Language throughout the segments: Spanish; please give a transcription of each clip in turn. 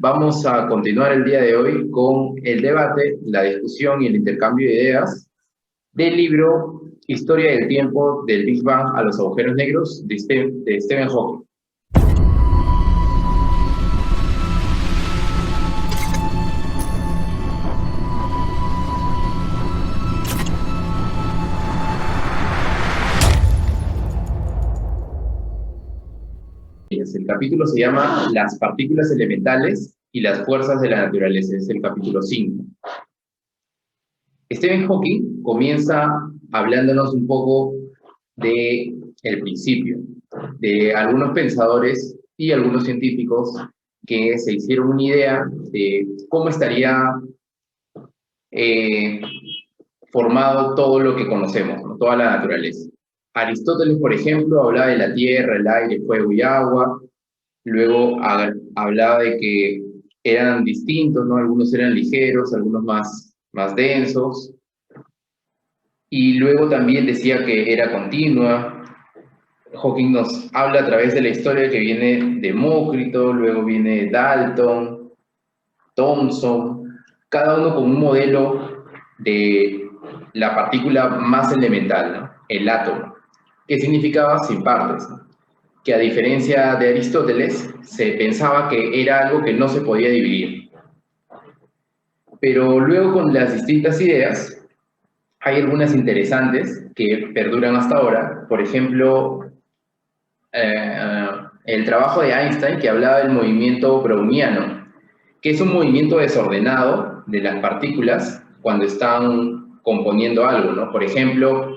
Vamos a continuar el día de hoy con el debate, la discusión y el intercambio de ideas del libro Historia del tiempo del Big Bang a los agujeros negros de Stephen Hawking. El capítulo se llama Las partículas elementales y las fuerzas de la naturaleza. Es el capítulo 5. Stephen Hawking comienza hablándonos un poco de el principio, de algunos pensadores y algunos científicos que se hicieron una idea de cómo estaría formado todo lo que conocemos, ¿no? Toda la naturaleza. Aristóteles, por ejemplo, hablaba de la tierra, el aire, el fuego y agua. Luego hablaba de que eran distintos, ¿no? Algunos eran ligeros, algunos más densos. Y luego también decía que era continua. Hawking nos habla a través de la historia que viene Demócrito, luego viene Dalton, Thomson, cada uno con un modelo de la partícula más elemental, ¿no? El átomo, que significaba sin partes, ¿no? Que a diferencia de Aristóteles, se pensaba que era algo que no se podía dividir. Pero luego con las distintas ideas, hay algunas interesantes que perduran hasta ahora. Por ejemplo, el trabajo de Einstein que hablaba del movimiento browniano, que es un movimiento desordenado de las partículas cuando están componiendo algo, ¿no? Por ejemplo,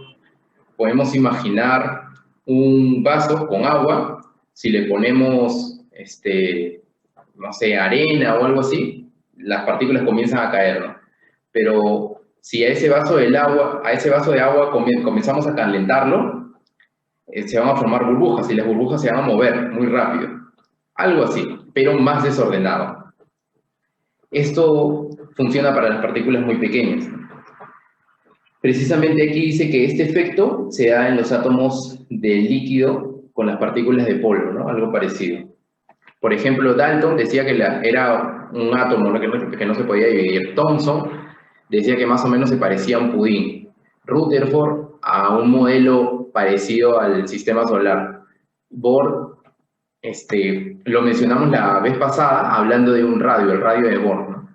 podemos imaginar un vaso con agua, si le ponemos, no sé, arena o algo así, las partículas comienzan a caer, ¿no? Pero si a ese vaso de agua comenzamos a calentarlo, se van a formar burbujas y las burbujas se van a mover muy rápido. Algo así, pero más desordenado. Esto funciona para las partículas muy pequeñas, ¿no? Precisamente aquí dice que este efecto se da en los átomos del líquido con las partículas de polvo, ¿no? Algo parecido. Por ejemplo, Dalton decía que era un átomo, ¿no? que no se podía dividir. Thomson decía que más o menos se parecía a un pudín. Rutherford a un modelo parecido al sistema solar. Bohr, lo mencionamos la vez pasada hablando de un radio, el radio de Bohr, ¿no?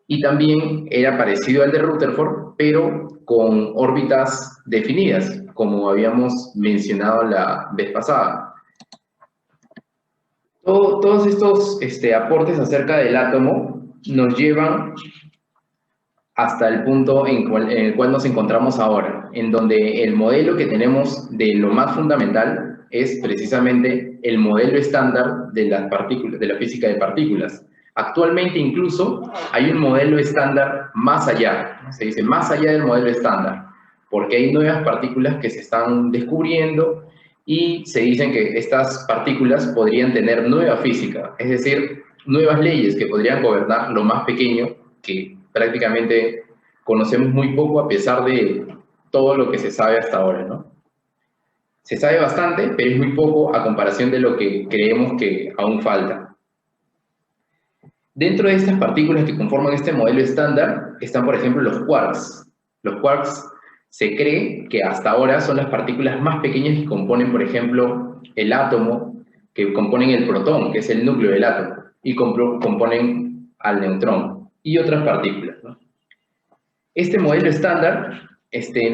Y también era parecido al de Rutherford, pero con órbitas definidas, como habíamos mencionado la vez pasada. Todos estos aportes acerca del átomo nos llevan hasta el punto en el cual nos encontramos ahora, en donde el modelo que tenemos de lo más fundamental es precisamente el modelo estándar de las partículas, de la física de partículas. Actualmente incluso hay un modelo estándar más allá, se dice más allá del modelo estándar, porque hay nuevas partículas que se están descubriendo y se dicen que estas partículas podrían tener nueva física, es decir, nuevas leyes que podrían gobernar lo más pequeño, que prácticamente conocemos muy poco a pesar de todo lo que se sabe hasta ahora, ¿no? Se sabe bastante, pero es muy poco a comparación de lo que creemos que aún falta. Dentro de estas partículas que conforman este modelo estándar están, por ejemplo, los quarks. Los quarks se cree que hasta ahora son las partículas más pequeñas que componen, por ejemplo, el átomo, que componen el protón, que es el núcleo del átomo, y componen al neutrón, y otras partículas, ¿no? Este modelo estándar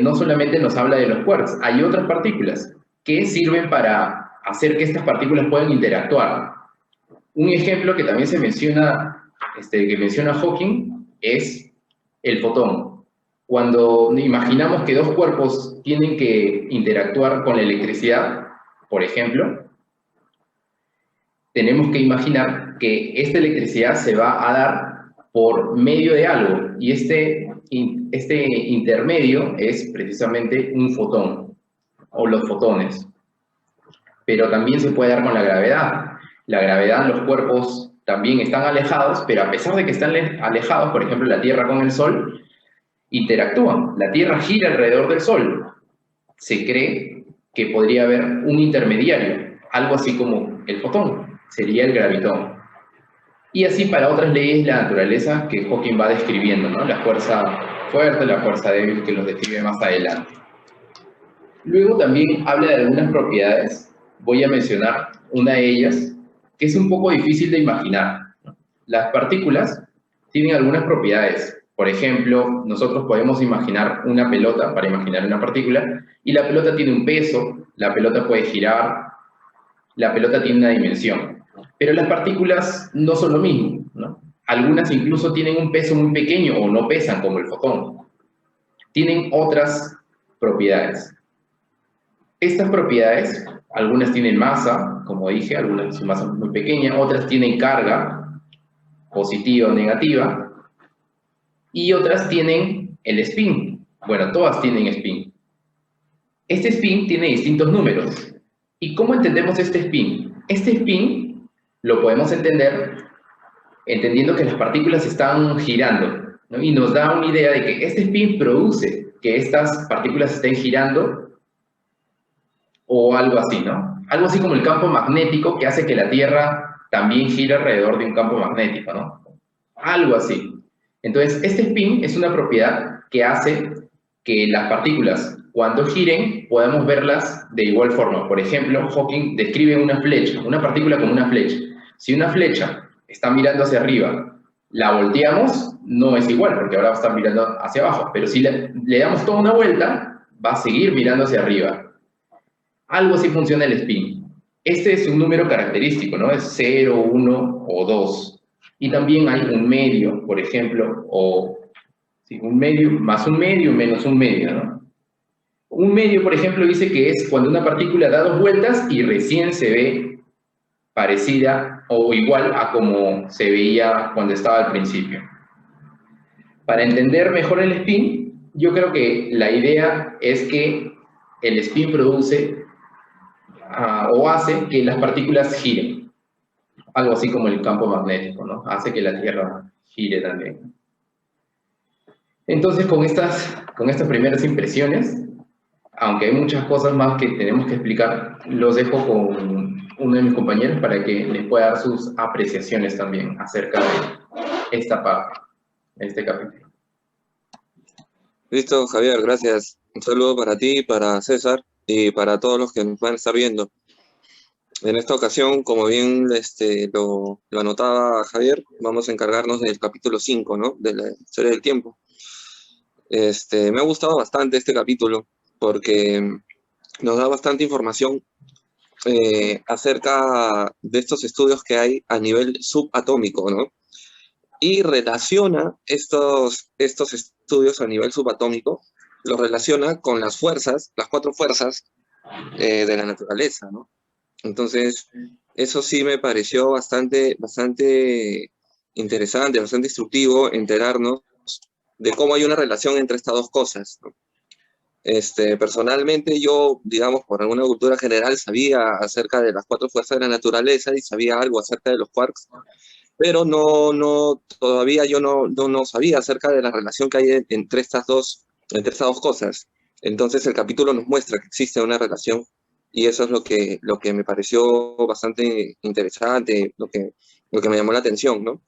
no solamente nos habla de los quarks, hay otras partículas que sirven para hacer que estas partículas puedan interactuar. Un ejemplo que también se menciona, que menciona Hawking, es el fotón. Cuando imaginamos que dos cuerpos tienen que interactuar con la electricidad, por ejemplo, tenemos que imaginar que esta electricidad se va a dar por medio de algo, y este intermedio es precisamente un fotón, o los fotones. Pero también se puede dar con la gravedad. La gravedad, los cuerpos también están alejados, pero a pesar de que están alejados, por ejemplo, la Tierra con el Sol, interactúan. La Tierra gira alrededor del Sol. Se cree que podría haber un intermediario, algo así como el fotón, sería el gravitón. Y así para otras leyes de la naturaleza que Hawking va describiendo, ¿no? La fuerza fuerte, la fuerza débil, que los describe más adelante. Luego también habla de algunas propiedades. Voy a mencionar una de ellas, que es un poco difícil de imaginar. Las partículas tienen algunas propiedades. Por ejemplo, nosotros podemos imaginar una pelota para imaginar una partícula, y la pelota tiene un peso, la pelota puede girar, la pelota tiene una dimensión. Pero las partículas no son lo mismo, ¿no? Algunas incluso tienen un peso muy pequeño o no pesan, como el fotón. Tienen otras propiedades. Estas propiedades, algunas tienen masa, como dije, algunas su masa es muy pequeña, otras tienen carga, positiva o negativa, y otras tienen el spin. Bueno, todas tienen spin. Este spin tiene distintos números. ¿Y cómo entendemos este spin? Este spin lo podemos entender entendiendo que las partículas están girando, ¿no? Y nos da una idea de que este spin produce que estas partículas estén girando o algo así, ¿no? Algo así como el campo magnético que hace que la Tierra también gire alrededor de un campo magnético, ¿no? Algo así. Entonces, este spin es una propiedad que hace que las partículas, cuando giren, podamos verlas de igual forma. Por ejemplo, Hawking describe una flecha, una partícula como una flecha. Si una flecha está mirando hacia arriba, la volteamos, no es igual, porque ahora va a estar mirando hacia abajo. Pero si le damos toda una vuelta, va a seguir mirando hacia arriba. Algo así funciona el spin. Este es un número característico, ¿no? Es 0, 1 o 2. Y también hay un medio, por ejemplo, o sí, un medio más un medio menos un medio, ¿no? Un medio, por ejemplo, dice que es cuando una partícula da 2 vueltas y recién se ve parecida o igual a como se veía cuando estaba al principio. Para entender mejor el spin, yo creo que la idea es que el spin produce o hace que las partículas giren. Algo así como el campo magnético, ¿no? Hace que la Tierra gire también. Entonces, con estas primeras impresiones, aunque hay muchas cosas más que tenemos que explicar, los dejo con uno de mis compañeros para que les pueda dar sus apreciaciones también acerca de esta parte, de este capítulo. Listo, Javier, gracias. Un saludo para ti, para César y para todos los que nos van a estar viendo. En esta ocasión, como bien lo anotaba Javier, vamos a encargarnos del capítulo 5, ¿no? De la historia del tiempo. Me ha gustado bastante este capítulo porque nos da bastante información acerca de estos estudios que hay a nivel subatómico, ¿no? Y relaciona estos estudios a nivel subatómico, los relaciona con las fuerzas, las 4 fuerzas de la naturaleza, ¿no? Entonces, eso sí me pareció bastante interesante, bastante instructivo enterarnos de cómo hay una relación entre estas dos cosas, ¿no? Personalmente yo, digamos, por alguna cultura general sabía acerca de las 4 fuerzas de la naturaleza y sabía algo acerca de los quarks, pero todavía yo no sabía acerca de la relación que hay entre estas dos cosas. Entonces el capítulo nos muestra que existe una relación y eso es lo que me pareció bastante interesante, lo que me llamó la atención, ¿no?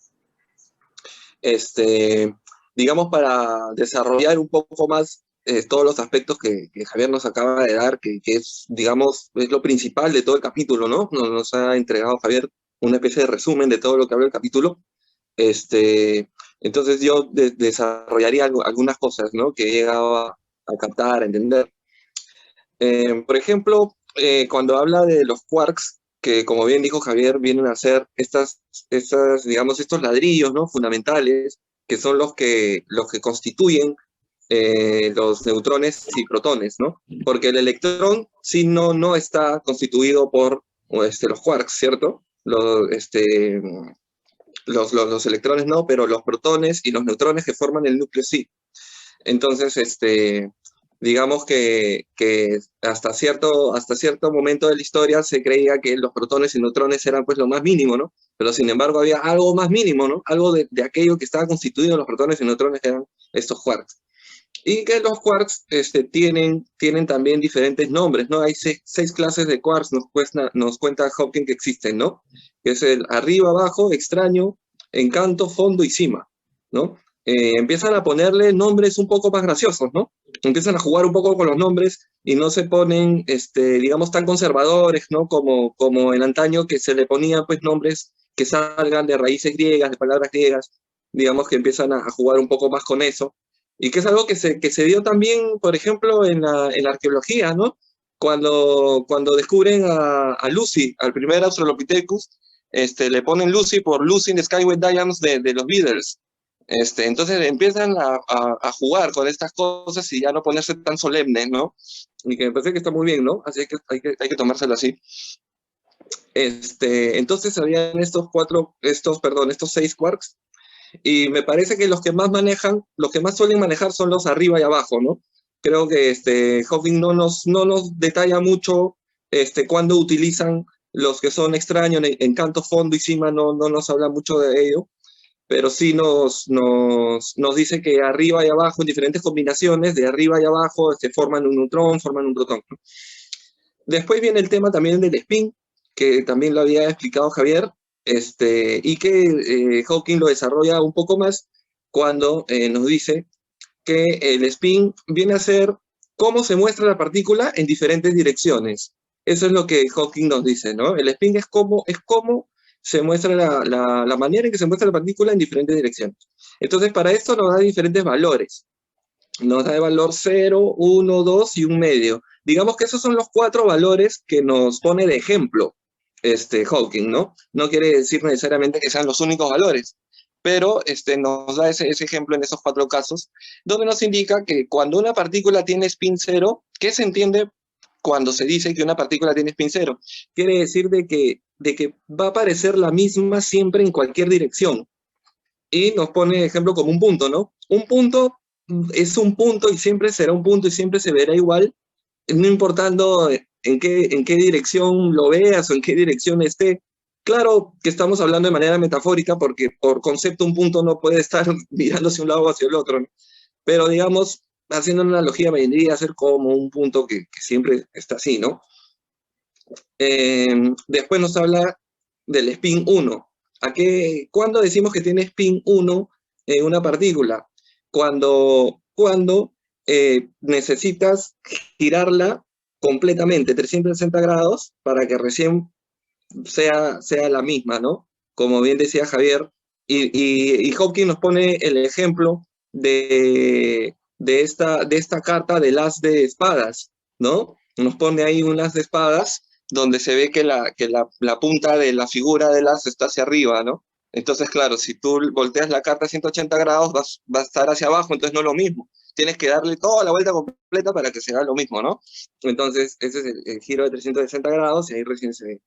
Digamos, para desarrollar un poco más todos los aspectos que Javier nos acaba de dar, que es, digamos, es lo principal de todo el capítulo, ¿no? Nos ha entregado Javier una especie de resumen de todo lo que habla el capítulo. Entonces yo desarrollaría algunas cosas, ¿no? Que he llegado a captar, a entender. Por ejemplo, cuando habla de los quarks, que como bien dijo Javier, vienen a ser digamos, estos ladrillos, ¿no? Fundamentales, que son los que constituyen los neutrones y protones, ¿no? Porque el electrón sí no está constituido por los quarks, ¿cierto? Los electrones no, pero los protones y los neutrones que forman el núcleo sí. Entonces, digamos que hasta cierto momento de la historia se creía que los protones y neutrones eran pues lo más mínimo, ¿no? Pero sin embargo había algo más mínimo, ¿no? Algo de aquello que estaba constituido los protones y neutrones que eran estos quarks. Y que los quarks tienen también diferentes nombres, ¿no? Hay 6 clases de quarks, nos cuenta Hawking que existen, ¿no? Que es el arriba, abajo, extraño, encanto, fondo y cima, ¿no? Empiezan a ponerle nombres un poco más graciosos, ¿no? Empiezan a jugar un poco con los nombres y no se ponen, digamos, tan conservadores, ¿no? Como en antaño, que se le ponían, pues, nombres que salgan de raíces griegas, de palabras griegas, digamos que empiezan a jugar un poco más con eso. Y que es algo que se dio también, por ejemplo, en la arqueología, ¿no? Cuando descubren a Lucy, al primer Australopithecus, le ponen Lucy por Lucy in the Sky with Diamonds de los Beatles. Entonces empiezan a jugar con estas cosas y ya no ponerse tan solemnes, ¿no? Y que me parece que está muy bien, ¿no? Así que hay que tomárselo así. Entonces habían estos 6 quarks, y me parece que los que más manejan, los que más suelen manejar son los arriba y abajo, ¿no? Creo que Hawking no nos detalla mucho cuándo utilizan los que son extraños, encanto, fondo y cima, no nos habla mucho de ello, pero sí nos dice que arriba y abajo, en diferentes combinaciones, de arriba y abajo, forman un neutrón, forman un protón, ¿no? Después viene el tema también del spin, que también lo había explicado Javier, y que Hawking lo desarrolla un poco más cuando nos dice que el spin viene a ser cómo se muestra la partícula en diferentes direcciones. Eso es lo que Hawking nos dice, ¿no? El spin es cómo se muestra la manera en que se muestra la partícula en diferentes direcciones. Entonces, para esto nos da diferentes valores. Nos da el valor 0, 1, 2 y un medio. Digamos que esos son los 4 valores que nos pone de ejemplo Hawking, ¿no? No quiere decir necesariamente que sean los únicos valores, pero nos da ese ejemplo en esos 4 casos, donde nos indica que cuando una partícula tiene spin 0, ¿qué se entiende cuando se dice que una partícula tiene spin 0? Quiere decir de que va a aparecer la misma siempre en cualquier dirección. Y nos pone ejemplo como un punto, ¿no? Un punto es un punto y siempre será un punto y siempre se verá igual, no importando en qué dirección lo veas o en qué dirección esté. Claro que estamos hablando de manera metafórica porque por concepto un punto no puede estar mirando hacia un lado o hacia el otro, ¿no? Pero digamos, haciendo una analogía, vendría a ser como un punto que siempre está así, ¿no? Después nos habla del spin 1. ¿Cuándo decimos que tiene spin 1 en una partícula? Cuando necesitas girarla completamente, 360 grados, para que recién sea la misma, ¿no? Como bien decía Javier, y Hawking nos pone el ejemplo de esta carta del as de espadas, ¿no? Nos pone ahí un as de espadas donde se ve que la punta de la figura del as está hacia arriba, ¿no? Entonces, claro, si tú volteas la carta a 180 grados, va a estar hacia abajo, entonces no es lo mismo. Tienes que darle toda la vuelta completa para que se haga lo mismo, ¿no? Entonces, ese es el giro de 360 grados y ahí recién se ve.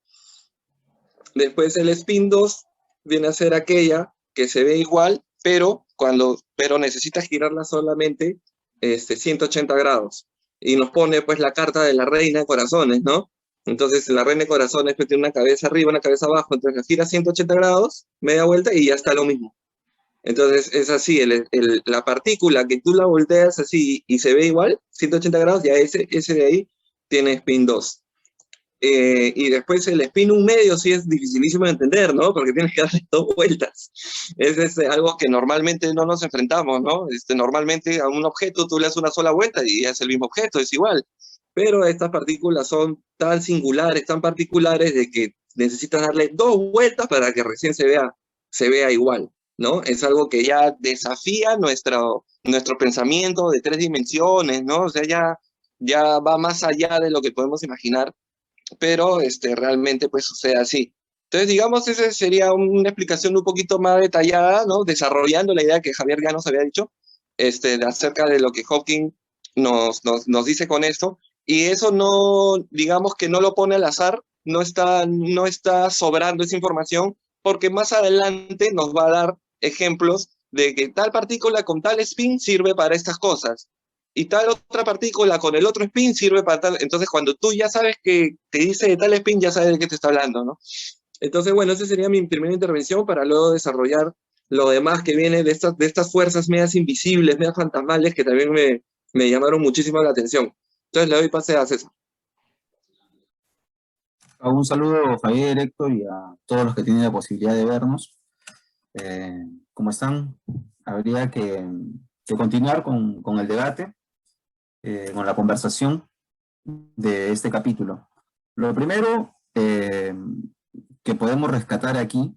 Después el spin 2 viene a ser aquella que se ve igual, pero necesitas girarla solamente 180 grados. Y nos pone pues la carta de la reina de corazones, ¿no? Entonces la reina de corazones pues, tiene una cabeza arriba, una cabeza abajo, entonces la gira 180 grados, media vuelta y ya está lo mismo. Entonces es así, la partícula que tú la volteas así y se ve igual, 180 grados, ya ese de ahí tiene spin 2. Y después el spin un medio sí es dificilísimo de entender, ¿no? Porque tienes que darle 2 vueltas. Es algo que normalmente no nos enfrentamos, ¿no? Normalmente a un objeto tú le das una sola vuelta y es el mismo objeto, es igual. Pero estas partículas son tan singulares, tan particulares, de que necesitas darle 2 vueltas para que recién se vea igual, ¿no? Es algo que ya desafía nuestro pensamiento de 3 dimensiones, ¿no? O sea, ya va más allá de lo que podemos imaginar, pero realmente pues sucede así. Entonces, digamos, esa sería una explicación un poquito más detallada, ¿no? Desarrollando la idea que Javier ya nos había dicho, acerca de lo que Hawking nos dice con esto, y eso no, digamos que no lo pone al azar, no está sobrando esa información, porque más adelante nos va a dar ejemplos de que tal partícula con tal spin sirve para estas cosas y tal otra partícula con el otro spin sirve para tal. Entonces, cuando tú ya sabes que te dice de tal spin, ya sabes de qué te está hablando, ¿no? Entonces, bueno, esa sería mi primera intervención para luego desarrollar lo demás que viene de estas fuerzas medias invisibles, medias fantasmales, que también me llamaron muchísimo la atención. Entonces, le doy pase a César. Un saludo, Javier, Héctor, y a todos los que tienen la posibilidad de vernos. ¿Cómo están? Habría que continuar con el debate, con la conversación de este capítulo. Lo primero que podemos rescatar aquí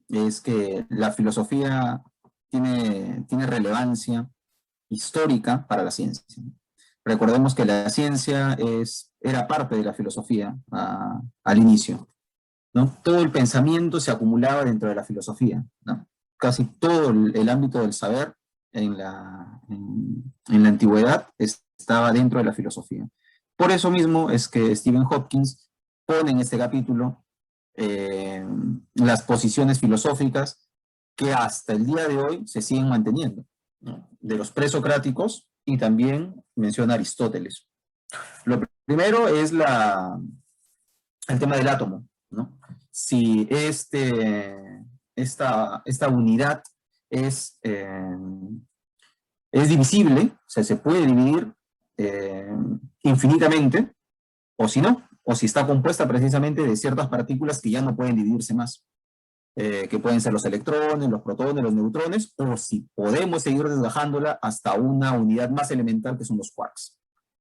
es que la filosofía tiene relevancia histórica para la ciencia. Recordemos que la ciencia era parte de la filosofía al inicio, ¿no? Todo el pensamiento se acumulaba dentro de la filosofía, ¿no? Casi todo el ámbito del saber en la antigüedad estaba dentro de la filosofía. Por eso mismo es que Stephen Hawking pone en este capítulo las posiciones filosóficas que hasta el día de hoy se siguen manteniendo, ¿no? De los presocráticos, y también menciona Aristóteles. Lo primero es el tema del átomo, ¿no? Si esta unidad es divisible, o sea, se puede dividir infinitamente, o si no, o si está compuesta precisamente de ciertas partículas que ya no pueden dividirse más, que pueden ser los electrones, los protones, los neutrones, o si podemos seguir desgajándola hasta una unidad más elemental que son los quarks.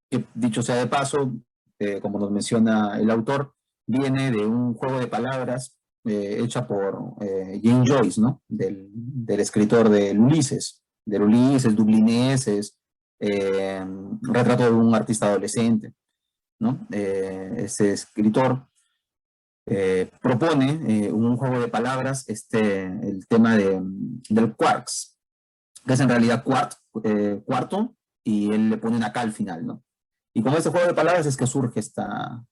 Que, dicho sea de paso, como nos menciona el autor, viene de un juego de palabras hecha por James Joyce, ¿no? Del escritor del Ulises, Dublineses, Retrato de un artista adolescente, ¿no? Ese escritor propone un juego de palabras, el tema del quarks, que es en realidad cuarto, y él le pone una K al final, ¿no? Y con ese juego de palabras es que surge esta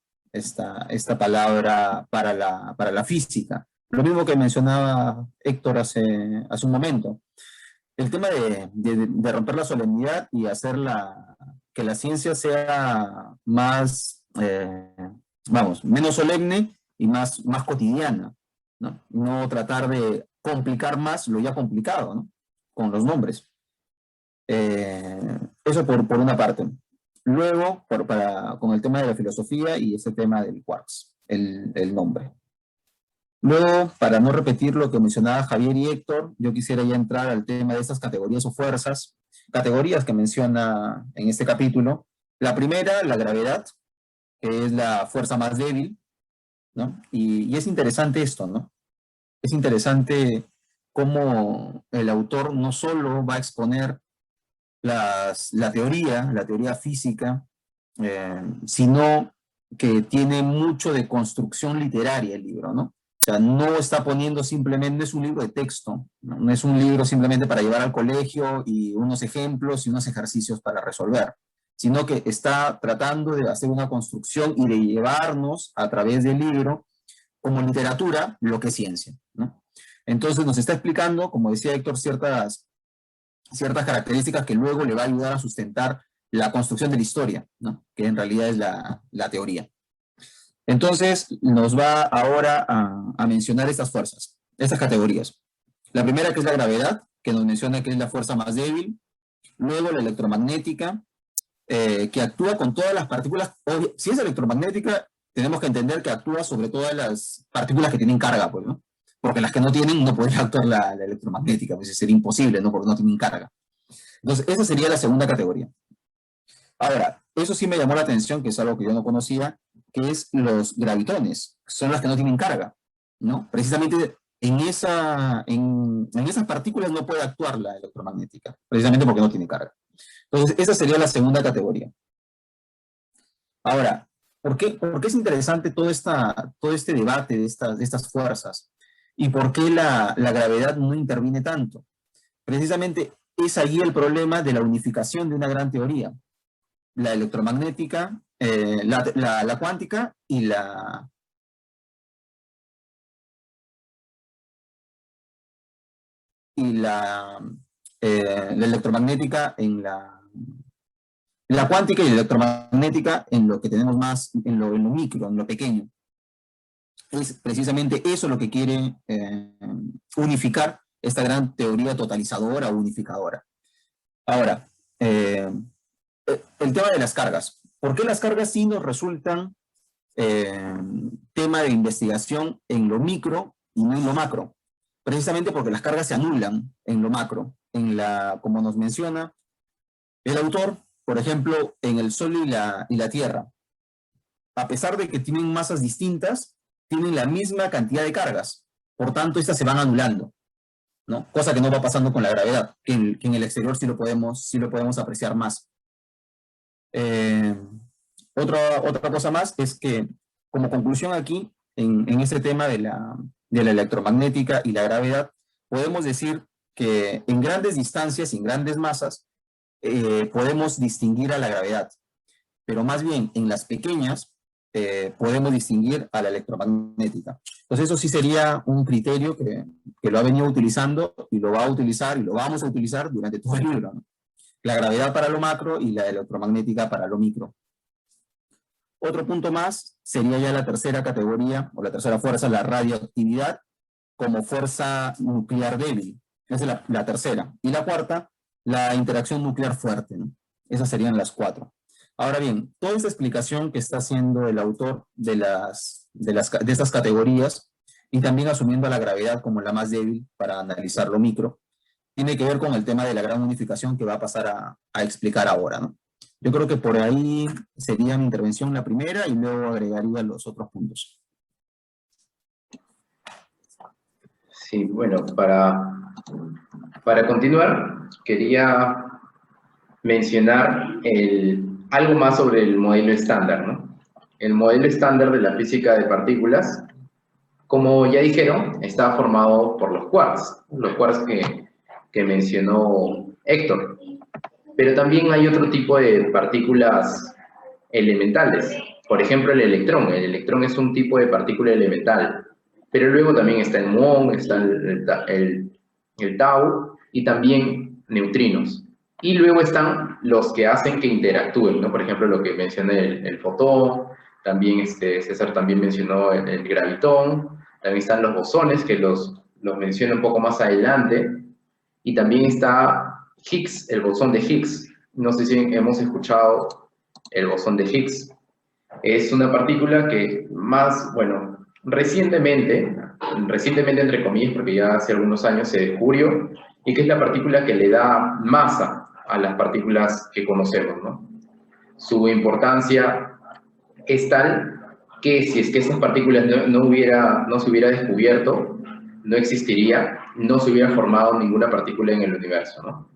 palabra para la física. Lo mismo que mencionaba Héctor hace un momento. El tema de romper la solemnidad y hacer que la ciencia sea más, menos solemne y más cotidiana, ¿no? No tratar de complicar más lo ya complicado, ¿no? Con los nombres. Eso por una parte. Luego, con el tema de la filosofía y ese tema del quarks, el nombre. Luego, para no repetir lo que mencionaba Javier y Héctor, yo quisiera ya entrar al tema de estas categorías o fuerzas, categorías que menciona en este capítulo. La primera, la gravedad, que es la fuerza más débil, ¿no? Y es interesante esto, ¿no? Es interesante cómo el autor no solo va a exponer la teoría física, sino que tiene mucho de construcción literaria el libro, ¿no? O sea, no está poniendo simplemente, no es un libro de texto, no es un libro simplemente para llevar al colegio y unos ejemplos y unos ejercicios para resolver, sino que está tratando de hacer una construcción y de llevarnos a través del libro como literatura lo que es ciencia, ¿no? Entonces nos está explicando, como decía Héctor, ciertas características que luego le va a ayudar a sustentar la construcción de la historia, ¿no? Que en realidad es la teoría. Entonces, nos va ahora a mencionar estas fuerzas, estas categorías. La primera, que es la gravedad, que nos menciona que es la fuerza más débil. Luego, la electromagnética, que actúa con todas las partículas. Si es electromagnética, tenemos que entender que actúa sobre todas las partículas que tienen carga, pues, ¿no? Porque las que no tienen, no podría actuar la electromagnética, pues sería imposible, ¿no? Porque no tienen carga. Entonces, esa sería la segunda categoría. Ahora, eso sí me llamó la atención, que es algo que yo no conocía, que es los gravitones, son las que no tienen carga, ¿no? Precisamente en esas partículas no puede actuar la electromagnética, precisamente porque no tiene carga. Entonces, esa sería la segunda categoría. Ahora, ¿por qué es interesante todo este debate de estas fuerzas? ¿Y por qué la gravedad no interviene tanto? Precisamente es ahí el problema de la unificación de una gran teoría. La electromagnética, la cuántica y la electromagnética en la cuántica y la electromagnética en lo que tenemos más, en lo micro, en lo pequeño. Es precisamente eso lo que quiere unificar esta gran teoría totalizadora o unificadora. Ahora, el tema de las cargas. ¿Por qué las cargas sí nos resultan tema de investigación en lo micro y no en lo macro? precisamente porque las cargas se anulan en lo macro, como nos menciona el autor, por ejemplo, en el Sol y la Tierra. A pesar de que tienen masas distintas, tienen la misma cantidad de cargas. Por tanto, estas se van anulando, ¿no? Cosa que no va pasando con la gravedad, que en el exterior sí lo podemos apreciar más. Otra cosa más es que, como conclusión aquí, en este tema de la electromagnética y la gravedad, podemos decir que en grandes distancias y en grandes masas podemos distinguir a la gravedad, pero más bien en las pequeñas podemos distinguir a la electromagnética. Entonces eso sí sería un criterio que lo ha venido utilizando y lo va a utilizar y lo vamos a utilizar durante todo el libro, ¿no? La gravedad para lo macro y la electromagnética para lo micro. Otro punto más sería ya la tercera categoría, o la tercera fuerza, la radioactividad como fuerza nuclear débil. Esa es la tercera. Y la cuarta, la interacción nuclear fuerte, ¿no? Esas serían las 4. Ahora bien, toda esta explicación que está haciendo el autor de estas categorías, y también asumiendo a la gravedad como la más débil para analizar lo micro, tiene que ver con el tema de la gran unificación que va a pasar a explicar ahora, ¿no? Yo creo que por ahí sería mi intervención la primera y luego agregaría los otros puntos. Sí, bueno, para continuar, quería mencionar algo más sobre el modelo estándar, ¿no? El modelo estándar de la física de partículas, como ya dijeron, está formado por los quarks que mencionó Héctor. Pero también hay otro tipo de partículas elementales. Por ejemplo, el electrón. El electrón es un tipo de partícula elemental. Pero luego también está el muón, está el tau y también neutrinos. Y luego están los que hacen que interactúen, ¿no? Por ejemplo, lo que mencioné, el fotón, también César también mencionó el gravitón, también están los bosones, que los menciono un poco más adelante, y también está Higgs, el bosón de Higgs. No sé si hemos escuchado el bosón de Higgs. Es una partícula que más, bueno, recientemente entre comillas, porque ya hace algunos años se descubrió, y que es la partícula que le da masa a las partículas que conocemos, ¿no? Su importancia es tal que si es que esas partículas no se hubiera descubierto, no existiría, no se hubiera formado ninguna partícula en el universo, ¿no?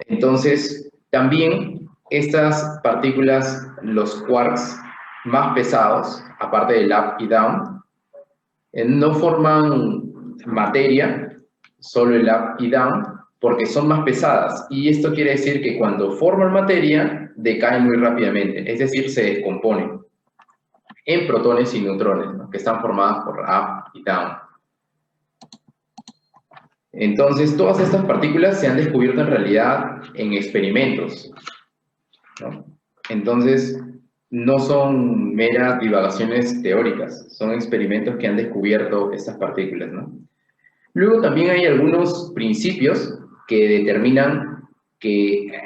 Entonces, también estas partículas, los quarks más pesados, aparte del up y down, no forman materia, solo el up y down, porque son más pesadas. Y esto quiere decir que cuando forman materia, decaen muy rápidamente, es decir, se descomponen en protones y neutrones, ¿no? Que están formadas por up y down. Entonces, todas estas partículas se han descubierto en realidad en experimentos, ¿no? Entonces, no son meras divagaciones teóricas, son experimentos que han descubierto estas partículas, ¿no? Luego también hay algunos principios que determinan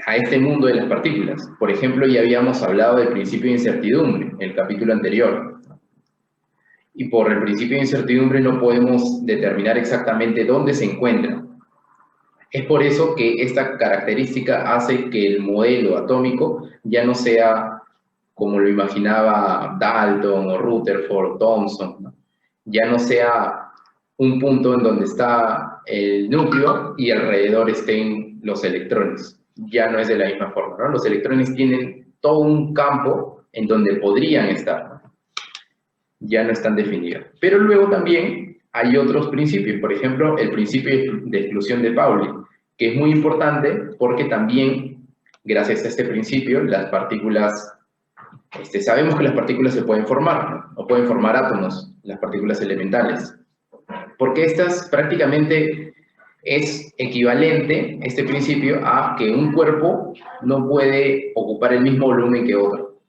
a este mundo de las partículas. Por ejemplo, ya habíamos hablado del principio de incertidumbre en el capítulo anterior. Y por el principio de incertidumbre no podemos determinar exactamente dónde se encuentra. Es por eso que esta característica hace que el modelo atómico ya no sea como lo imaginaba Dalton o Rutherford o Thomson, ¿no? Ya no sea un punto en donde está el núcleo y alrededor estén los electrones. Ya no es de la misma forma, ¿no? Los electrones tienen todo un campo en donde podrían estar, ¿no? Ya no están definidos. Pero luego también hay otros principios, por ejemplo, el principio de exclusión de Pauli, que es muy importante porque también, gracias a este principio, las partículas, sabemos que las partículas se pueden formar, ¿no? O pueden formar átomos, las partículas elementales, porque estas prácticamente es equivalente, este principio, a que un cuerpo no puede ocupar el mismo volumen que otro.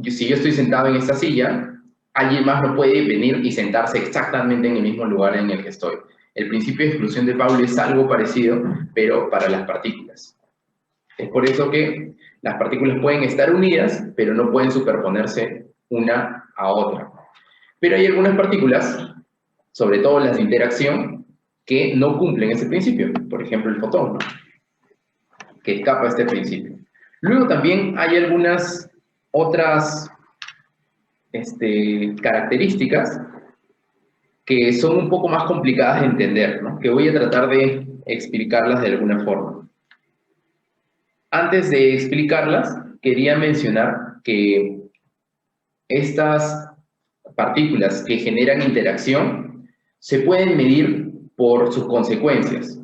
Si yo estoy sentado en esta silla, alguien más no puede venir y sentarse exactamente en el mismo lugar en el que estoy. El principio de exclusión de Pauli es algo parecido, pero para las partículas. Es por eso que las partículas pueden estar unidas, pero no pueden superponerse una a otra. Pero hay algunas partículas sobre todo las de interacción, que no cumplen ese principio. Por ejemplo, el fotón, ¿no? Que escapa este principio. Luego también hay algunas otras características que son un poco más complicadas de entender, ¿no? Que voy a tratar de explicarlas de alguna forma. Antes de explicarlas, quería mencionar que estas partículas que generan interacción se pueden medir por sus consecuencias,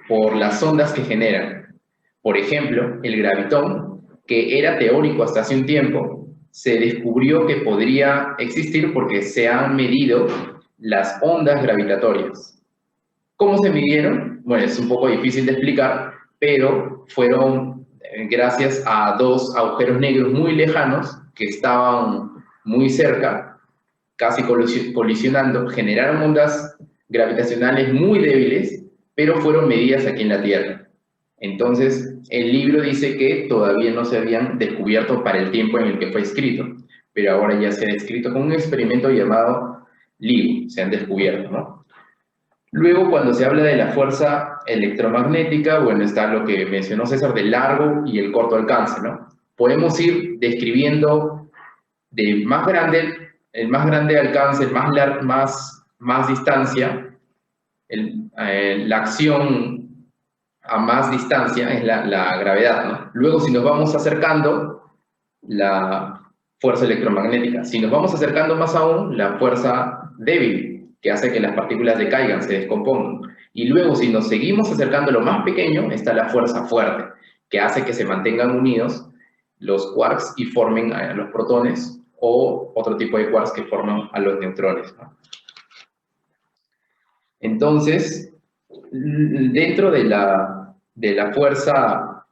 por las ondas que generan. Por ejemplo, el gravitón, que era teórico hasta hace un tiempo, se descubrió que podría existir porque se han medido las ondas gravitatorias. ¿Cómo se midieron? Bueno, es un poco difícil de explicar, pero fueron gracias a dos agujeros negros muy lejanos que estaban muy cerca, casi colisionando, generaron ondas gravitacionales muy débiles, pero fueron medidas aquí en la Tierra. Entonces, el libro dice que todavía no se habían descubierto para el tiempo en el que fue escrito, pero ahora ya se ha descrito con un experimento llamado LIGO, se han descubierto, ¿no? Luego, cuando se habla de la fuerza electromagnética, bueno, está lo que mencionó César del largo y el corto alcance, ¿no? Podemos ir describiendo del más grande, el más grande alcance, el más distancia, la acción a más distancia es la gravedad, ¿no? Luego, si nos vamos acercando, la fuerza electromagnética. Si nos vamos acercando más aún, la fuerza débil, que hace que las partículas decaigan, se descompongan. Y luego, si nos seguimos acercando a lo más pequeño, está la fuerza fuerte, que hace que se mantengan unidos los quarks y formen a los protones, o otro tipo de quarks que forman a los neutrones, ¿no? Entonces, dentro de la fuerza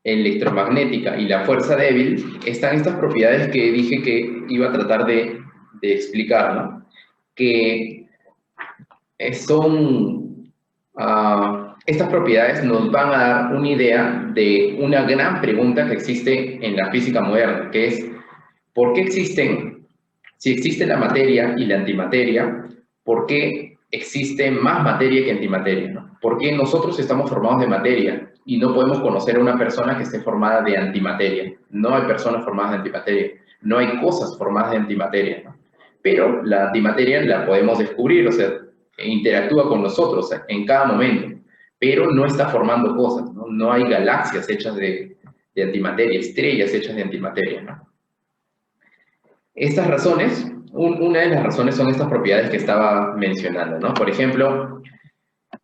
electromagnética y la fuerza débil están estas propiedades que dije que iba a tratar de explicar, ¿no? Que son... estas propiedades nos van a dar una idea de una gran pregunta que existe en la física moderna, que es ¿por qué existen, si existe la materia y la antimateria, por qué existe más materia que antimateria, ¿no? ¿Por qué nosotros estamos formados de materia y no podemos conocer a una persona que esté formada de antimateria? No hay personas formadas de antimateria, no hay cosas formadas de antimateria, ¿no? Pero la antimateria la podemos descubrir, o sea, interactúa con nosotros en cada momento, pero no está formando cosas, ¿no? No hay galaxias hechas de antimateria, estrellas hechas de antimateria, ¿no? Estas razones, una de las razones son estas propiedades que estaba mencionando, ¿no? Por ejemplo,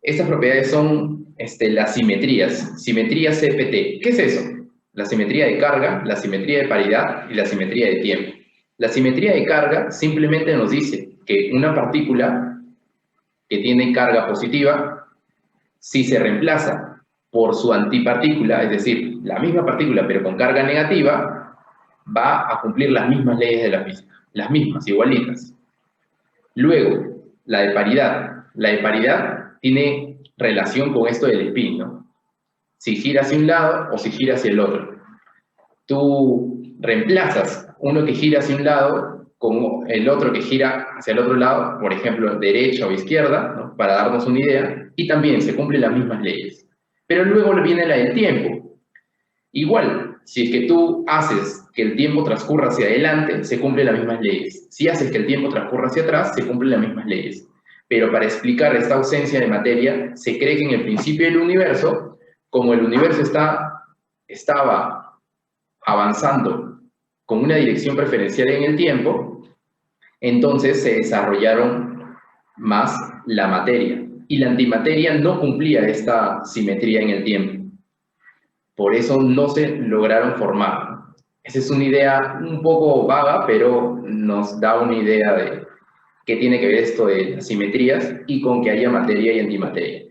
estas propiedades son las simetrías, simetría CPT. ¿Qué es eso? La simetría de carga, la simetría de paridad y la simetría de tiempo. La simetría de carga simplemente nos dice que una partícula que tiene carga positiva, si se reemplaza por su antipartícula, es decir, la misma partícula pero con carga negativa, va a cumplir las mismas leyes de la física, las mismas, igualitas. Luego, la de paridad. La de paridad tiene relación con esto del spin, ¿no? Si gira hacia un lado o si gira hacia el otro. Tú reemplazas uno que gira hacia un lado con el otro que gira hacia el otro lado, por ejemplo, derecha o izquierda, ¿no? Para darnos una idea, y también se cumplen las mismas leyes. Pero luego viene la del tiempo. Igual, si es que tú haces que el tiempo transcurra hacia adelante, se cumplen las mismas leyes. Si haces que el tiempo transcurra hacia atrás, se cumplen las mismas leyes. Pero para explicar esta ausencia de materia, se cree que en el principio del universo, como el universo estaba avanzando con una dirección preferencial en el tiempo, entonces se desarrollaron más la materia. Y la antimateria no cumplía esta simetría en el tiempo. Por eso no se lograron formar. Esa es una idea un poco vaga, pero nos da una idea de qué tiene que ver esto de las simetrías y con que haya materia y antimateria.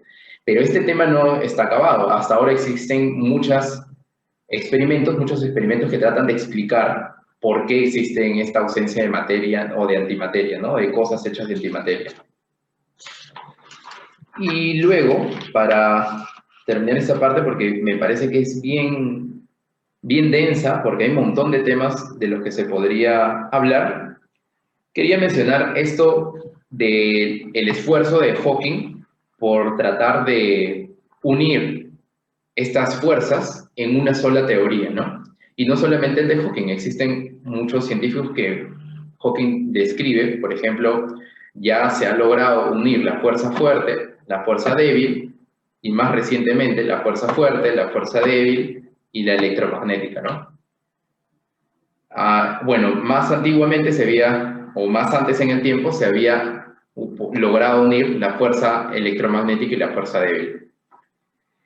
Pero este tema no está acabado. Hasta ahora existen muchos experimentos que tratan de explicar por qué existe esta ausencia de materia o de antimateria, ¿no? De cosas hechas de antimateria. Y luego, para terminar esta parte, porque me parece que es bien densa, porque hay un montón de temas de los que se podría hablar, quería mencionar esto del esfuerzo de Hawking por tratar de unir estas fuerzas en una sola teoría, ¿no? Y no solamente el de Hawking, existen muchos científicos que Hawking describe, por ejemplo, ya se ha logrado unir la fuerza fuerte, la fuerza débil, y más recientemente la fuerza fuerte, la fuerza débil y la electromagnética, ¿no? Bueno, más antiguamente se había, o más antes en el tiempo, se había logrado unir la fuerza electromagnética y la fuerza débil.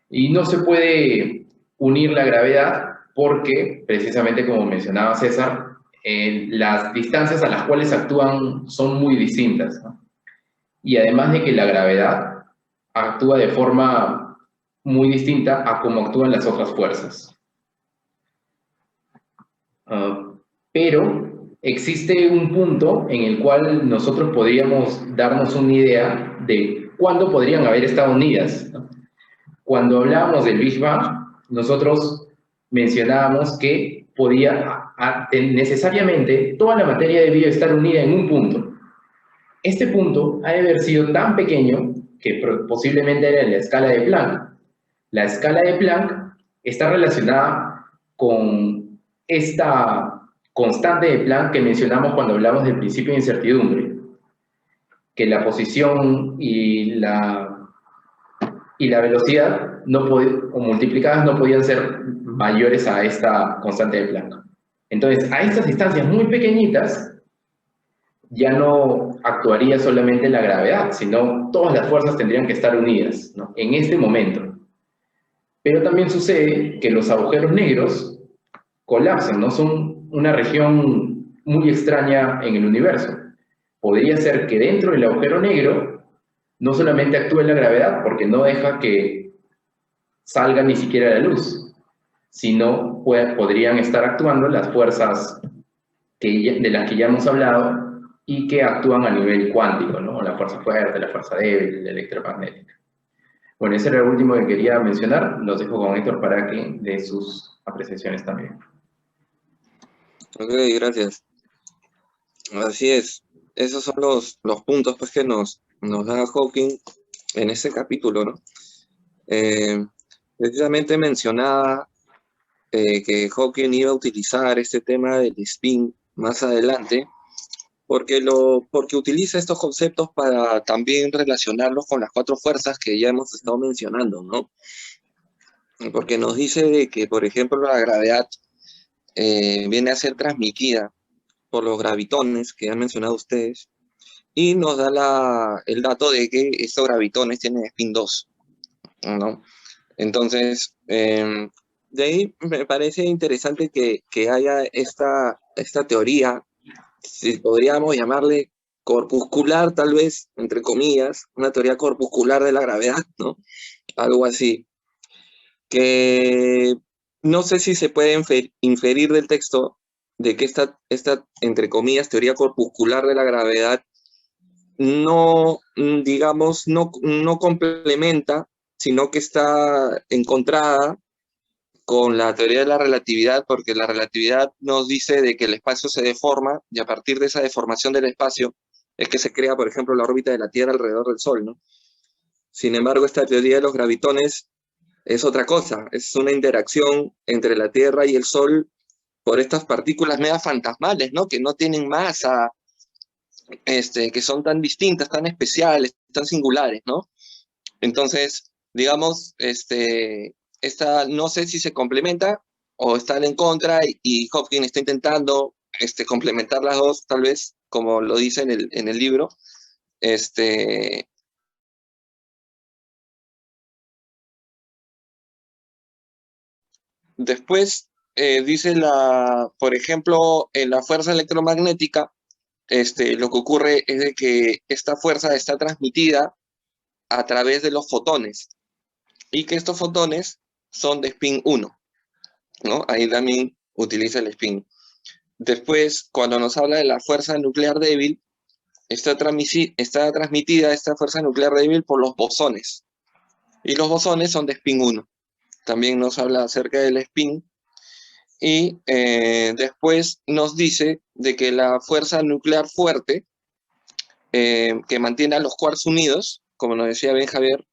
Y no se puede unir la gravedad porque, precisamente como mencionaba César, las distancias a las cuales actúan son muy distintas, ¿no? Y además de que la gravedad actúa de forma muy distinta a cómo actúan las otras fuerzas. Pero existe un punto en el cual nosotros podríamos darnos una idea de cuándo podrían haber estado unidas, ¿no? Cuando hablábamos del Big Bang, nosotros mencionábamos que podía necesariamente toda la materia debía estar unida en un punto. Este punto ha de haber sido tan pequeño que posiblemente era en la escala de Planck. La escala de Planck está relacionada con esta constante de Planck que mencionamos cuando hablamos del principio de incertidumbre, que la posición y la velocidad o multiplicadas no podían ser mayores a esta constante de Planck. Entonces, a estas distancias muy pequeñitas, ya no actuaría solamente la gravedad, sino todas las fuerzas tendrían que estar unidas, ¿no? En este momento. Pero también sucede que los agujeros negros colapsan, ¿no? Son una región muy extraña en el universo. Podría ser que dentro del agujero negro no solamente actúe la gravedad, porque no deja que salga ni siquiera la luz, sino podrían estar actuando las fuerzas de las que ya hemos hablado y que actúan a nivel cuántico, ¿no? La fuerza fuerte, la fuerza débil, la electromagnética. Bueno, ese era el último que quería mencionar. Los dejo con Héctor para que dé sus apreciaciones también. Ok, gracias. Así es. Esos son los puntos pues, que nos da Hawking en ese capítulo, ¿no? Precisamente mencionaba que Hawking iba a utilizar este tema del spin más adelante, porque utiliza estos conceptos para también relacionarlos con las cuatro fuerzas que ya hemos estado mencionando, ¿no? Porque nos dice de que, por ejemplo, la gravedad viene a ser transmitida por los gravitones que han mencionado ustedes, y nos da el dato de que estos gravitones tienen spin 2, ¿no? Entonces, de ahí me parece interesante que haya esta teoría, si podríamos llamarle corpuscular, tal vez, entre comillas, una teoría corpuscular de la gravedad, ¿no? Algo así, que no sé si se puede inferir del texto de que esta, entre comillas, teoría corpuscular de la gravedad no, digamos, no complementa, sino que está encontrada con la teoría de la relatividad, porque la relatividad nos dice de que el espacio se deforma, y a partir de esa deformación del espacio es que se crea, por ejemplo, la órbita de la Tierra alrededor del Sol, ¿no? Sin embargo, esta teoría de los gravitones es otra cosa, es una interacción entre la Tierra y el Sol por estas partículas mega fantasmales, ¿no? Que no tienen masa, que son tan distintas, tan especiales, tan singulares, ¿no? Entonces, digamos, esta no sé si se complementa o están en contra, y Hawking está intentando complementar las dos, tal vez, como lo dice en el libro. Después, dice por ejemplo, en la fuerza electromagnética, lo que ocurre es de que esta fuerza está transmitida a través de los fotones, y que estos fotones son de spin 1, ¿no? Ahí también utiliza el spin. Después, cuando nos habla de la fuerza nuclear débil, está transmitida esta fuerza nuclear débil por los bosones, y los bosones son de spin 1. También nos habla acerca del spin, y después nos dice de que la fuerza nuclear fuerte que mantiene a los quarks unidos, como nos decía bien Javier,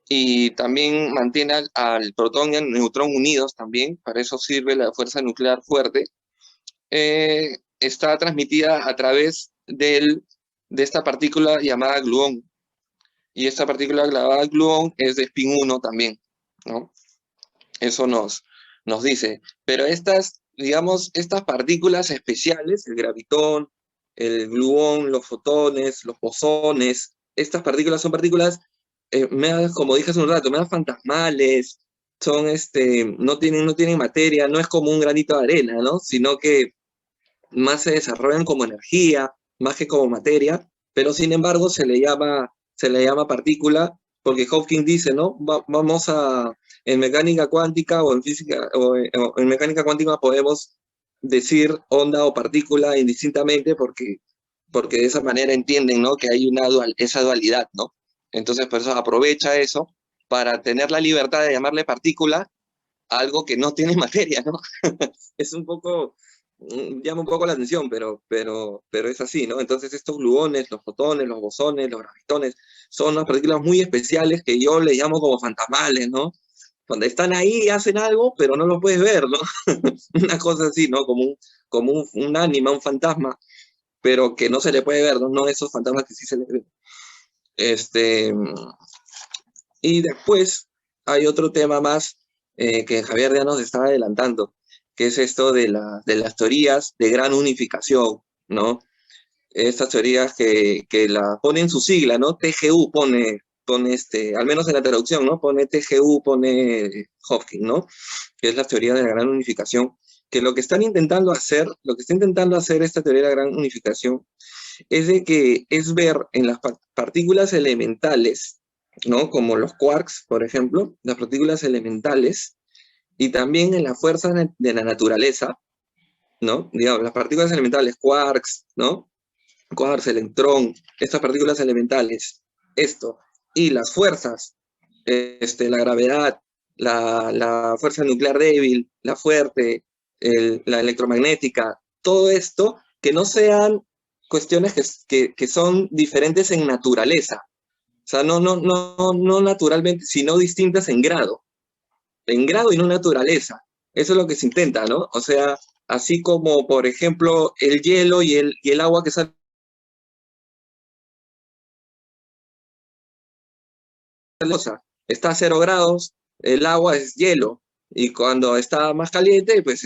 y también mantiene al protón y al neutrón unidos también, para eso sirve la fuerza nuclear fuerte, está transmitida a través de esta partícula llamada gluón. Y esta partícula llamada gluón es de spin 1 también, ¿no? Eso nos dice. Pero estas, digamos, estas partículas especiales, el gravitón, el gluón, los fotones, los bosones, estas partículas son partículas, como dije hace un rato, medio fantasmales, son, no tienen materia, no es como un granito de arena, ¿no? Sino que más se desarrollan como energía, más que como materia, pero sin embargo se le llama partícula, porque Hawking dice, ¿no? En mecánica cuántica o en física, o en mecánica cuántica podemos decir onda o partícula indistintamente porque de esa manera entienden, ¿no? Que hay esa dualidad, ¿no? Entonces, por eso aprovecha eso para tener la libertad de llamarle partícula a algo que no tiene materia, ¿no? Es un poco, llama un poco la atención, pero es así, ¿no? Entonces estos gluones, los fotones, los bosones, los gravitones, son unas partículas muy especiales que yo le llamo como fantasmales, ¿no? Cuando están ahí hacen algo, pero no lo puedes ver, ¿no? Una cosa así, ¿no? Como un ánima, un fantasma, pero que no se le puede ver, ¿no? No esos fantasmas que sí se le ven. Y después hay otro tema más que Javier ya nos estaba adelantando, que es esto de las teorías de gran unificación, ¿no? Estas teorías que la ponen su sigla, ¿no? TGU pone al menos en la traducción, ¿no? Pone TGU, pone Hawking, ¿no? Que es la teoría de la gran unificación, que lo que está intentando hacer esta teoría de la gran unificación es ver en las partículas elementales, ¿no? Como los quarks, por ejemplo, las partículas elementales, y también en las fuerzas de la naturaleza, ¿no? Digamos, las partículas elementales, quarks, ¿no? Quarks, electrón, estas partículas elementales, esto, y las fuerzas, la gravedad, la fuerza nuclear débil, la fuerte, la electromagnética, todo esto, que no sean cuestiones que son diferentes en naturaleza, o sea, no naturalmente, sino distintas en grado y no naturaleza. Eso es lo que se intenta, ¿no? O sea, así como, por ejemplo, el hielo y el agua que sale está a 0 grados, el agua es hielo, y cuando está más caliente, pues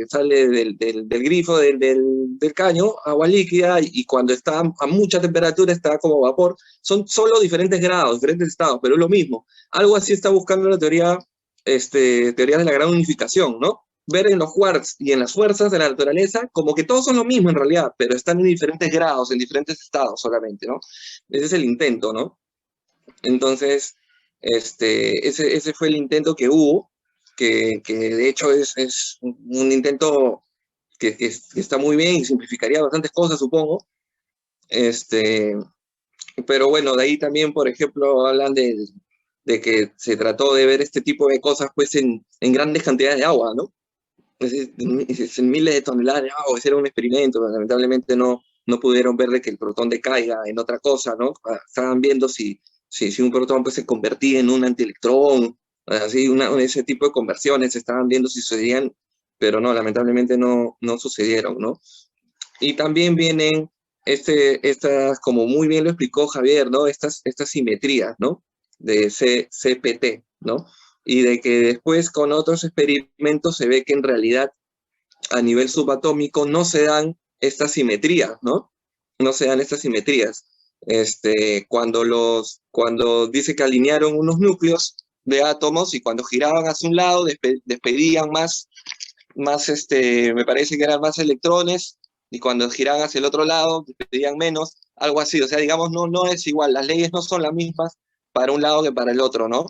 sale del grifo, del caño, agua líquida, y cuando está a mucha temperatura está como vapor. Son solo diferentes grados, diferentes estados, pero es lo mismo. Algo así está buscando la teoría de la gran unificación, ¿no? Ver en los quarks y en las fuerzas de la naturaleza como que todos son lo mismo en realidad, pero están en diferentes grados, en diferentes estados solamente, ¿no? Ese es el intento, ¿no? Entonces, ese fue el intento que hubo, que de hecho es un intento que está muy bien y simplificaría bastantes cosas, supongo. Este, pero bueno, de ahí también, por ejemplo, hablan de que se trató de ver este tipo de cosas pues en grandes cantidades de agua, ¿no? En miles de toneladas de agua. Ese era un experimento, pero lamentablemente no pudieron ver de que el protón decaiga en otra cosa, ¿no? Estaban viendo si un protón pues, se convertía en un antielectrón, así, ese tipo de conversiones estaban viendo si sucedían, pero no, lamentablemente no sucedieron, ¿no? Y también vienen estas, como muy bien lo explicó Javier, ¿no? Estas simetrías, ¿no? De CPT, ¿no? Y de que después con otros experimentos se ve que en realidad a nivel subatómico no se dan estas simetrías, ¿no? No se dan estas simetrías. Cuando dice que alinearon unos núcleos de átomos y cuando giraban hacia un lado despedían más, me parece que eran más electrones, y cuando giraban hacia el otro lado despedían menos, algo así. O sea, digamos, no es igual, las leyes no son las mismas para un lado que para el otro, ¿no?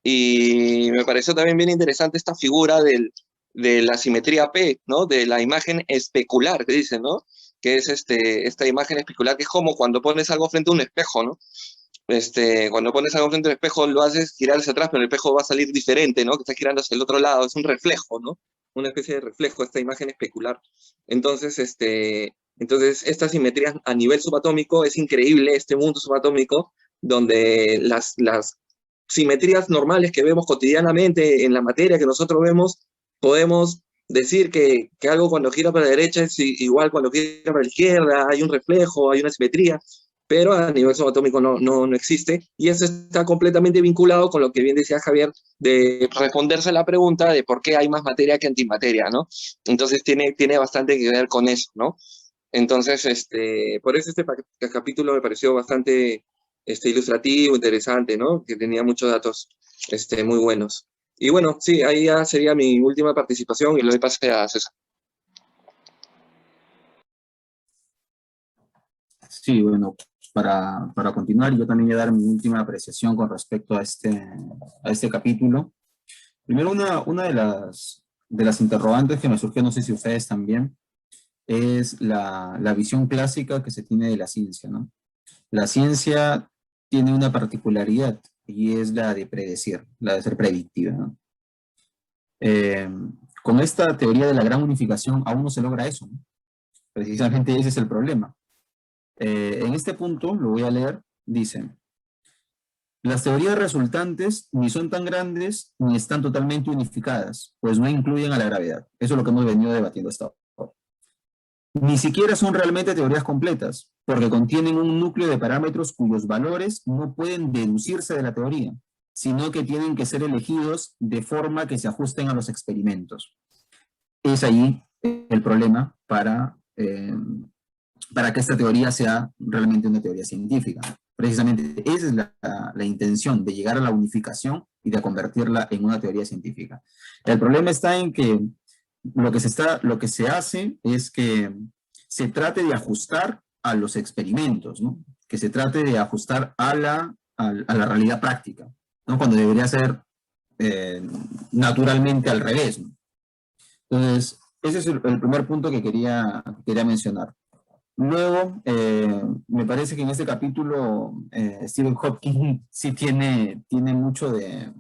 Y me pareció también bien interesante esta figura de la simetría P, ¿no? De la imagen especular, que dicen, ¿no? Que es esta imagen especular, que es como cuando pones algo frente a un espejo, ¿no? Cuando pones algo frente al espejo lo haces girar hacia atrás, pero el espejo va a salir diferente, ¿no? Que está girando hacia el otro lado, es un reflejo, ¿no? Una especie de reflejo, esta imagen especular. Entonces, Entonces, estas simetrías a nivel subatómico, es increíble este mundo subatómico, donde las simetrías normales que vemos cotidianamente en la materia que nosotros vemos, podemos decir que algo cuando gira para la derecha es igual cuando gira para la izquierda, hay un reflejo, hay una simetría, pero a nivel subatómico no existe, y eso está completamente vinculado con lo que bien decía Javier, de responderse a la pregunta de por qué hay más materia que antimateria, ¿no? Entonces tiene bastante que ver con eso, ¿no? Entonces, por eso capítulo me pareció bastante ilustrativo, interesante, ¿no? Que tenía muchos datos muy buenos. Y bueno, sí, ahí ya sería mi última participación y le doy pase a César. Sí, bueno, para continuar, yo también voy a dar mi última apreciación con respecto a este capítulo. Primero, una de las interrogantes que me surgió, no sé si ustedes también, es la visión clásica que se tiene de la ciencia, ¿no? La ciencia tiene una particularidad y es la de predecir, la de ser predictiva, ¿no? Eh, con esta teoría de la gran unificación aún no se logra eso, ¿no? Precisamente ese es el problema. En este punto, lo voy a leer, dice: las teorías resultantes ni son tan grandes ni están totalmente unificadas, pues no incluyen a la gravedad. Eso es lo que hemos venido debatiendo hasta ahora. Ni siquiera son realmente teorías completas, porque contienen un núcleo de parámetros cuyos valores no pueden deducirse de la teoría, sino que tienen que ser elegidos de forma que se ajusten a los experimentos. Es ahí el problema para que esta teoría sea realmente una teoría científica. Precisamente esa es la intención, de llegar a la unificación y de convertirla en una teoría científica. El problema está en que lo que se hace es que se trate de ajustar a los experimentos, ¿no? Que se trate de ajustar a la realidad práctica, ¿no? Cuando debería ser naturalmente al revés, ¿no? Entonces, ese es el primer punto que quería mencionar. Luego, me parece que en este capítulo Stephen Hawking sí tiene mucho de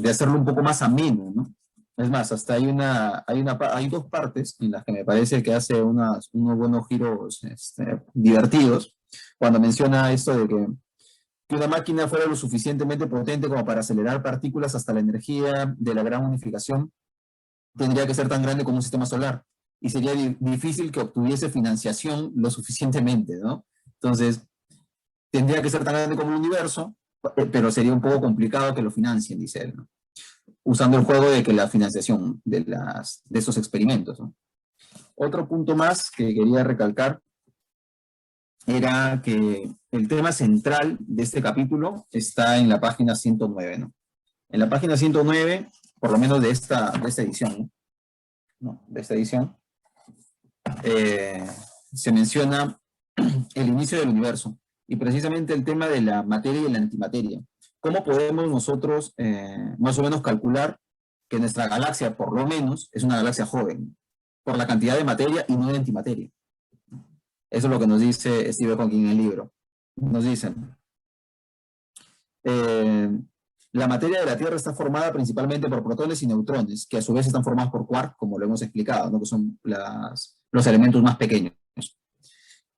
hacerlo un poco más ameno, ¿no? Es más, hasta hay dos partes en las que me parece que hace unos buenos giros divertidos, cuando menciona esto de que una máquina fuera lo suficientemente potente como para acelerar partículas hasta la energía de la gran unificación, tendría que ser tan grande como un sistema solar y sería difícil que obtuviese financiación lo suficientemente, ¿no? Entonces, tendría que ser tan grande como el universo, pero sería un poco complicado que lo financien, dice él, ¿no? Usando el juego de que la financiación de esos experimentos, ¿no? Otro punto más que quería recalcar era que el tema central de este capítulo está en la página 109, ¿no? En la página 109, por lo menos de esta edición, ¿no? De esta edición, se menciona el inicio del universo y precisamente el tema de la materia y la antimateria. ¿Cómo podemos nosotros más o menos calcular que nuestra galaxia, por lo menos, es una galaxia joven, por la cantidad de materia y no de antimateria? Eso es lo que nos dice Stephen Hawking en el libro. Nos dicen, la materia de la Tierra está formada principalmente por protones y neutrones, que a su vez están formados por quarks, como lo hemos explicado, ¿no? Que son los elementos más pequeños.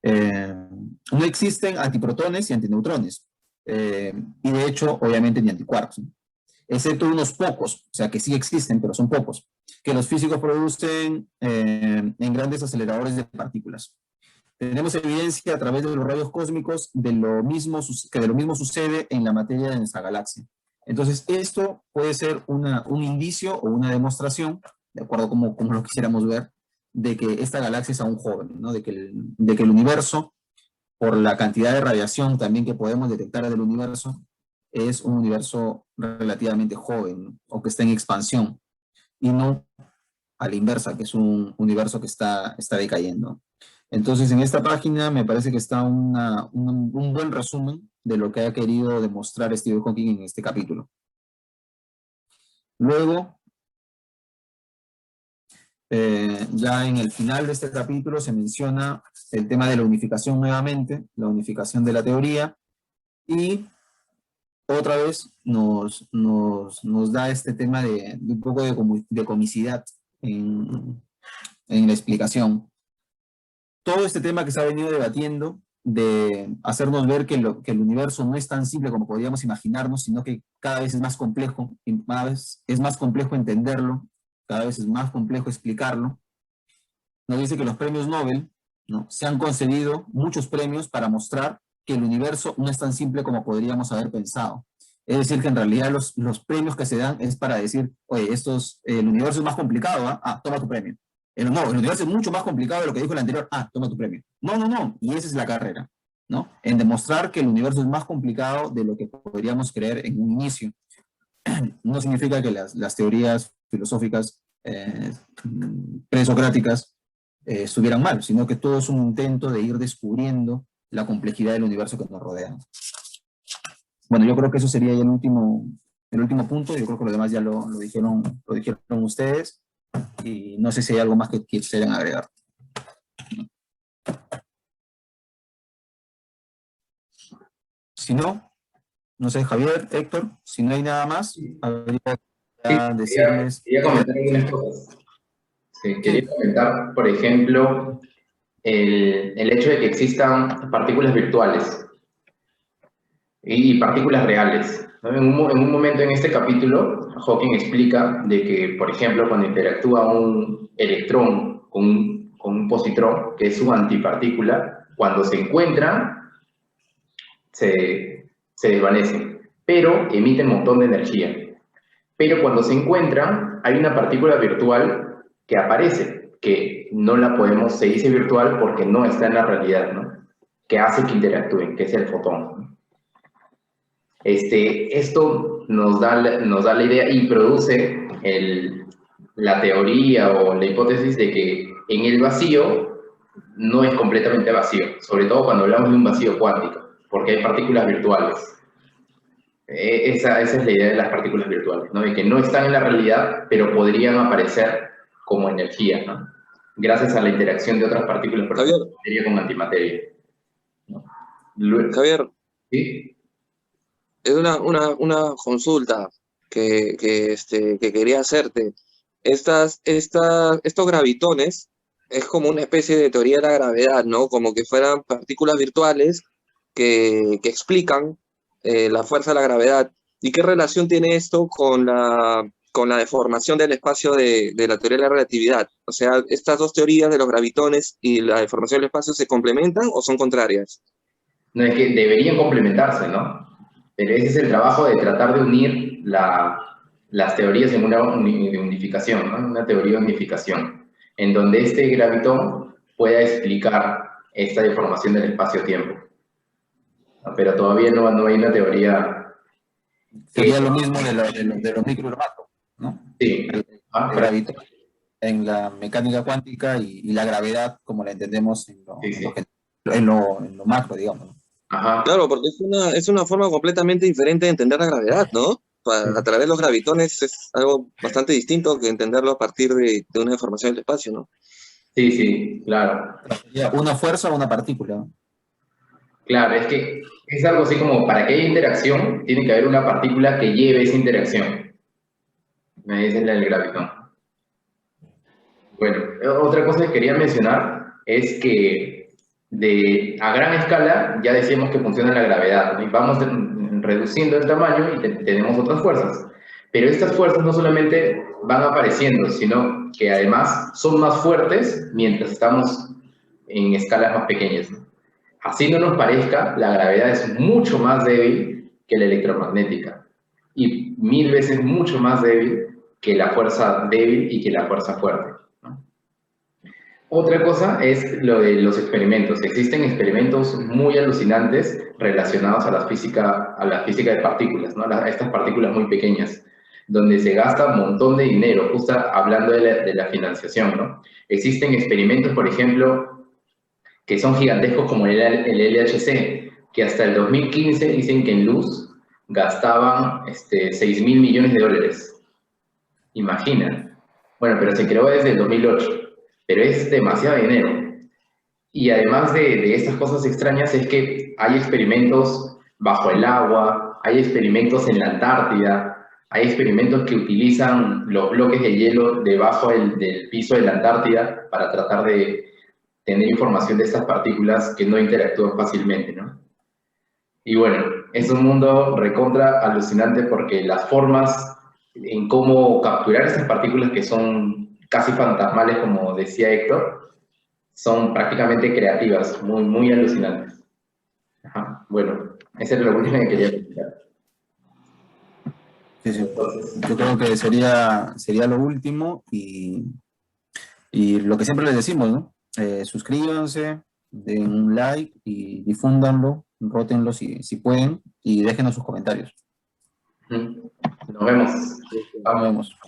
No existen antiprotones y antineutrones, y de hecho, obviamente, ni antiquarks, ¿no? Excepto unos pocos, o sea que sí existen, pero son pocos, que los físicos producen en grandes aceleradores de partículas. Tenemos evidencia a través de los rayos cósmicos que de lo mismo sucede en la materia de nuestra galaxia. Entonces, esto puede ser un indicio o una demostración, de acuerdo como lo quisiéramos ver, de que esta galaxia es aún joven, ¿no? De que el universo, por la cantidad de radiación también que podemos detectar del universo, es un universo relativamente joven o que está en expansión, y no a la inversa, que es un universo que está decayendo. Entonces, en esta página me parece que está un buen resumen de lo que ha querido demostrar Stephen Hawking en este capítulo. Luego, ya en el final de este capítulo se menciona el tema de la unificación nuevamente, la unificación de la teoría, y otra vez nos da este tema de un poco de comicidad en la explicación. Todo este tema que se ha venido debatiendo de hacernos ver que el universo no es tan simple como podríamos imaginarnos, sino que cada vez es más complejo, y cada vez es más complejo entenderlo, cada vez es más complejo explicarlo. Nos dice que los premios Nobel, ¿no?, se han concedido muchos premios para mostrar que el universo no es tan simple como podríamos haber pensado. Es decir, que en realidad los premios que se dan es para decir, oye, el universo es más complicado, ¿ah? Ah, toma tu premio. No, el universo es mucho más complicado de lo que dijo el anterior, ah, toma tu premio. No, no, no, y esa es la carrera, ¿no? En demostrar que el universo es más complicado de lo que podríamos creer en un inicio. No significa que las teorías filosóficas presocráticas estuvieran mal, sino que todo es un intento de ir descubriendo la complejidad del universo que nos rodea. Bueno, yo creo que eso sería ya el último punto. Yo creo que lo demás ya lo dijeron ustedes. Y no sé si hay algo más que quisieran agregar. Si no, no sé, Javier, Héctor, si no hay nada más, habría que decirles... Quería comentar algunas cosas. Sí, quería comentar, por ejemplo, el hecho de que existan partículas virtuales y partículas reales, ¿no? En un momento en este capítulo, Hawking explica de que, por ejemplo, cuando interactúa un electrón con un positrón, que es su antipartícula, cuando se encuentran, se desvanecen, pero emiten un montón de energía. Pero cuando se encuentran, hay una partícula virtual que aparece, que no la podemos, se dice virtual porque no está en la realidad, ¿no? Que hace que interactúen, que es el fotón, ¿no? Esto nos da la idea y produce la teoría o la hipótesis de que en el vacío no es completamente vacío, sobre todo cuando hablamos de un vacío cuántico, porque hay partículas virtuales. Esa es la idea de las partículas virtuales, ¿no? De que no están en la realidad, pero podrían aparecer como energía, ¿no? Gracias a la interacción de otras partículas, por ejemplo, materia con antimateria, ¿no? Javier, ¿Sí? es una consulta que quería hacerte. Estos gravitones es como una especie de teoría de la gravedad, ¿no? Como que fueran partículas virtuales que explican la fuerza de la gravedad. ¿Y qué relación tiene esto con la deformación del espacio de la teoría de la relatividad? O sea, ¿estas dos teorías de los gravitones y la deformación del espacio se complementan o son contrarias? No, es que deberían complementarse, ¿no? Pero ese es el trabajo de tratar de unir las teorías en una unificación, ¿no? Una teoría de unificación, en donde este gravitón pueda explicar esta deformación del espacio-tiempo. ¿No? Pero todavía no hay una teoría... Sería lo mismo de los micro y los macro, ¿no? Sí. El gravitón en la mecánica cuántica y la gravedad como la entendemos en lo macro, digamos, ¿no? Ajá. Claro, porque es una forma completamente diferente de entender la gravedad, ¿no? A través de los gravitones es algo bastante distinto que entenderlo a partir de una deformación del espacio, ¿no? Sí, sí, claro. Una fuerza o una partícula. Claro, es que es algo así como para que haya interacción, tiene que haber una partícula que lleve esa interacción. Me dicen el gravitón. Bueno, otra cosa que quería mencionar es que a gran escala ya decíamos que funciona la gravedad, ¿no? Y vamos reduciendo el tamaño y tenemos otras fuerzas. Pero estas fuerzas no solamente van apareciendo, sino que además son más fuertes mientras estamos en escalas más pequeñas, ¿no? Así no nos parezca, la gravedad es mucho más débil que la electromagnética y 1000 veces mucho más débil que la fuerza débil y que la fuerza fuerte, ¿no? Otra cosa es lo de los experimentos. Existen experimentos muy alucinantes relacionados a la física de partículas, ¿no? A estas partículas muy pequeñas, donde se gasta un montón de dinero, justo hablando de la financiación, ¿no? Existen experimentos, por ejemplo, que son gigantescos como el LHC, que hasta el 2015 dicen que en luz gastaban 6.000 millones de dólares. Imagina. Bueno, pero se creó desde el 2008, pero es demasiado dinero. Y además de estas cosas extrañas es que hay experimentos bajo el agua, hay experimentos en la Antártida, hay experimentos que utilizan los bloques de hielo debajo del piso de la Antártida para tratar de tener información de estas partículas que no interactúan fácilmente, ¿no? Y bueno, es un mundo recontra alucinante porque las formas en cómo capturar esas partículas que son casi fantasmales, como decía Héctor, son prácticamente creativas, muy, muy alucinantes. Ajá. Bueno, ese es lo último que quería comentar. Sí, sí. Entonces, Yo creo que sería lo último y lo que siempre les decimos, ¿no? Suscríbanse, den un like y difúndanlo, rótenlo si pueden y déjenos sus comentarios. nos vemos. Nos Vamos. vemos.